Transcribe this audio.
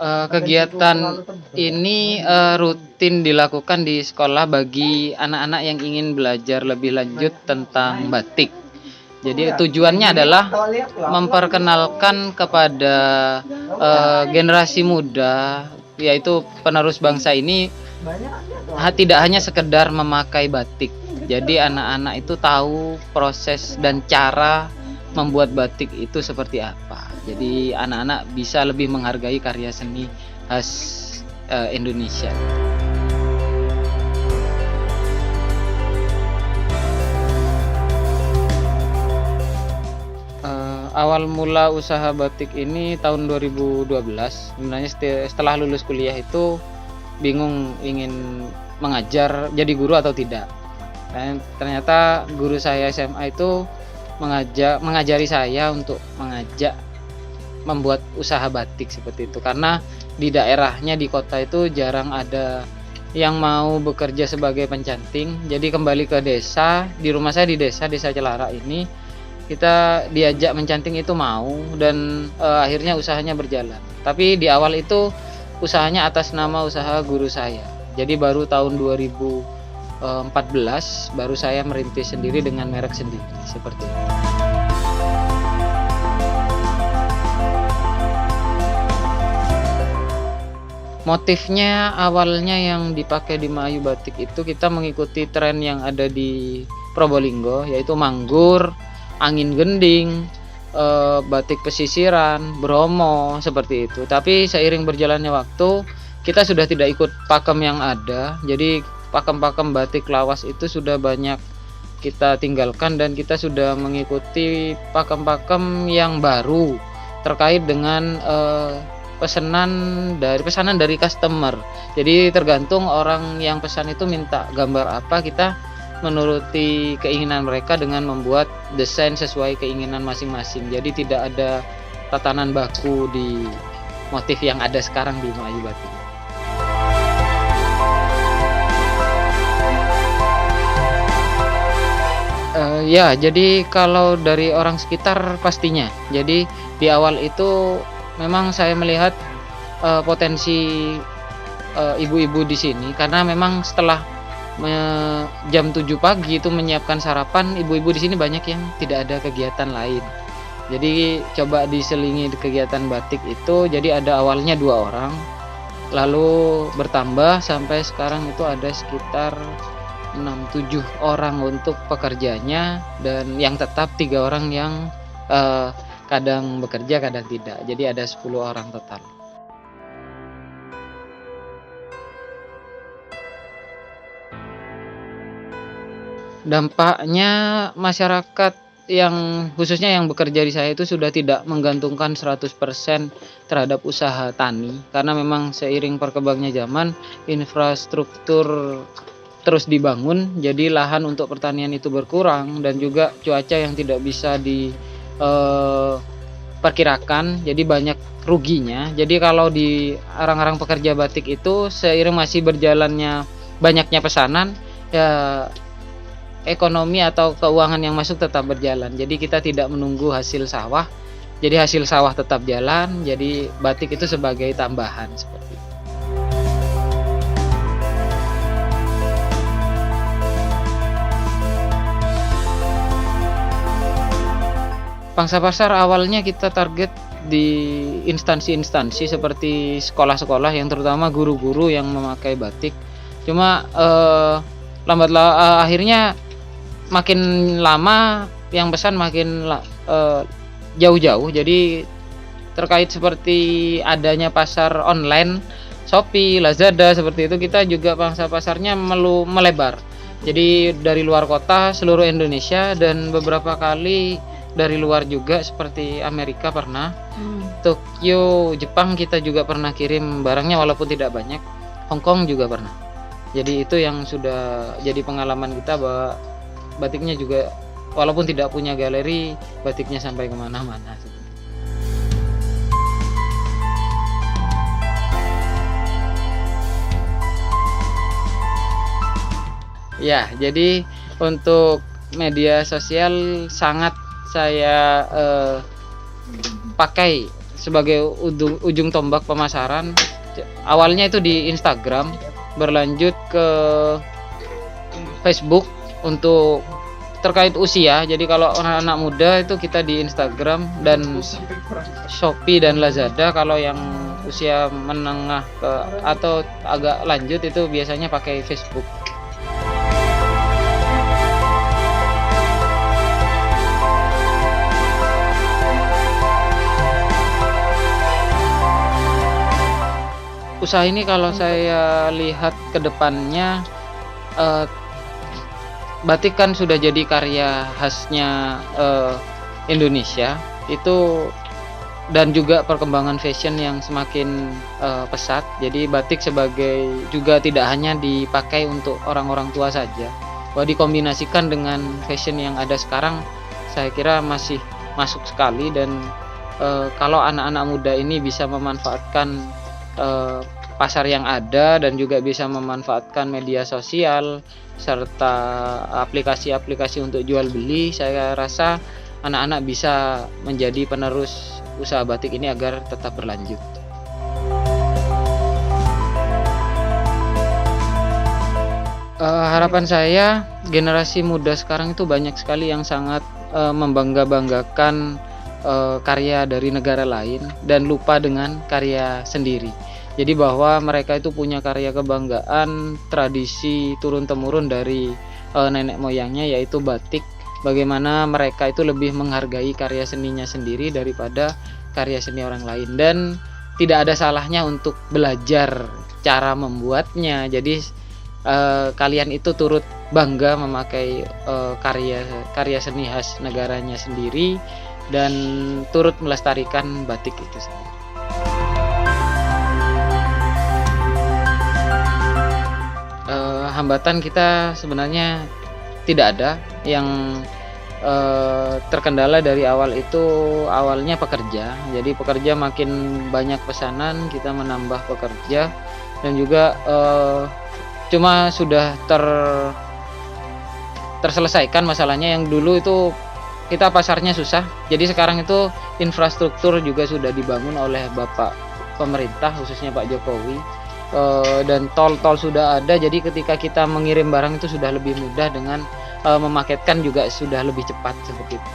Kegiatan ini, rutin dilakukan di sekolah bagi anak-anak yang ingin belajar lebih lanjut tentang batik. Jadi tujuannya adalah memperkenalkan kepada, generasi muda, yaitu penerus bangsa ini, tidak hanya sekedar memakai batik. Jadi anak-anak itu tahu proses dan cara membuat batik itu seperti apa. Jadi anak-anak bisa lebih menghargai karya seni khas, Indonesia. Awal mula usaha batik ini tahun 2012. Sebenarnya setelah lulus kuliah itu bingung ingin mengajar, jadi guru atau tidak. Dan ternyata guru saya SMA itu mengajari saya untuk mengajak membuat usaha batik seperti itu, karena di daerahnya di kota itu jarang ada yang mau bekerja sebagai pencanting. Jadi kembali ke desa, di rumah saya di desa Celara ini, kita diajak mencanting itu mau, dan akhirnya usahanya berjalan. Tapi di awal itu usahanya atas nama usaha guru saya. Jadi baru tahun 2014 baru saya merintis sendiri dengan merek sendiri seperti itu. Motifnya awalnya yang dipakai di Melayu Batik itu kita mengikuti tren yang ada di Probolinggo, yaitu manggur, angin gending, batik pesisiran, bromo, seperti itu. Tapi seiring berjalannya waktu, kita sudah tidak ikut pakem yang ada. Jadi pakem-pakem batik lawas itu sudah banyak kita tinggalkan, dan kita sudah mengikuti pakem-pakem yang baru terkait dengan pesanan dari customer. Jadi tergantung orang yang pesan itu minta gambar apa, kita menuruti keinginan mereka dengan membuat desain sesuai keinginan masing-masing. Jadi tidak ada tatanan baku di motif yang ada sekarang di Melayu Batik. Ya, jadi kalau dari orang sekitar pastinya. Jadi di awal itu memang saya melihat potensi ibu-ibu di sini, karena memang setelah jam 7 pagi itu menyiapkan sarapan, ibu-ibu di sini banyak yang tidak ada kegiatan lain. Jadi coba diselingi kegiatan batik itu, jadi ada awalnya 2 orang, lalu bertambah sampai sekarang itu ada sekitar 6-7 orang untuk pekerjanya, dan yang tetap 3 orang yang kadang bekerja kadang tidak. Jadi ada 10 orang total. Dampaknya masyarakat yang khususnya yang bekerja di saya itu sudah tidak menggantungkan 100% terhadap usaha tani, karena memang seiring perkembangnya zaman, infrastruktur terus dibangun, jadi lahan untuk pertanian itu berkurang, dan juga cuaca yang tidak bisa diperkirakan, jadi banyak ruginya. Jadi kalau di orang-orang pekerja batik itu seiring masih berjalannya banyaknya pesanan, ya ekonomi atau keuangan yang masuk tetap berjalan. Jadi kita tidak menunggu hasil sawah. Jadi hasil sawah tetap jalan, jadi batik itu sebagai tambahan seperti itu. Pangsa pasar awalnya kita target di instansi-instansi seperti sekolah-sekolah, yang terutama guru-guru yang memakai batik. Cuma akhirnya makin lama yang pesan makin jauh-jauh. Jadi terkait seperti adanya pasar online, Shopee, Lazada, seperti itu, kita juga pangsa pasarnya melebar. Jadi dari luar kota, seluruh Indonesia, dan beberapa kali dari luar juga seperti Amerika pernah, Tokyo, Jepang kita juga pernah kirim barangnya walaupun tidak banyak, Hong Kong juga pernah. Jadi itu yang sudah jadi pengalaman kita bahwa batiknya juga walaupun tidak punya galeri, batiknya sampai kemana-mana. Ya, jadi untuk media sosial sangat saya pakai sebagai ujung tombak pemasaran. Awalnya itu di Instagram, berlanjut ke Facebook untuk terkait usia. Jadi kalau anak-anak muda itu kita di Instagram dan Shopee dan Lazada. Kalau yang usia menengah ke atau agak lanjut itu biasanya pakai Facebook. Usaha ini kalau saya lihat ke depannya, batik kan sudah jadi karya khasnya Indonesia itu, dan juga perkembangan fashion yang semakin pesat. Jadi batik sebagai juga tidak hanya dipakai untuk orang-orang tua saja, bahwa dikombinasikan dengan fashion yang ada sekarang, saya kira masih masuk sekali. Dan kalau anak-anak muda ini bisa memanfaatkan pasar yang ada dan juga bisa memanfaatkan media sosial serta aplikasi-aplikasi untuk jual beli, saya rasa anak-anak bisa menjadi penerus usaha batik ini agar tetap berlanjut. Harapan saya generasi muda sekarang itu banyak sekali yang sangat membangga-banggakan karya dari negara lain dan lupa dengan karya sendiri. Jadi bahwa mereka itu punya karya kebanggaan, tradisi turun-temurun dari nenek moyangnya, yaitu batik. Bagaimana mereka itu lebih menghargai karya seninya sendiri daripada karya seni orang lain, dan tidak ada salahnya untuk belajar cara membuatnya. Jadi kalian itu turut bangga memakai karya seni khas negaranya sendiri dan turut melestarikan batik itu sendiri. Hambatan kita sebenarnya tidak ada. Yang terkendala dari awal itu awalnya pekerja. Jadi pekerja makin banyak pesanan, kita menambah pekerja, dan juga cuma sudah terselesaikan masalahnya. Yang dulu itu kita pasarnya susah, jadi sekarang itu infrastruktur juga sudah dibangun oleh Bapak pemerintah, khususnya Pak Jokowi. Dan tol-tol sudah ada, jadi ketika kita mengirim barang itu sudah lebih mudah, dengan memaketkan juga sudah lebih cepat seperti itu.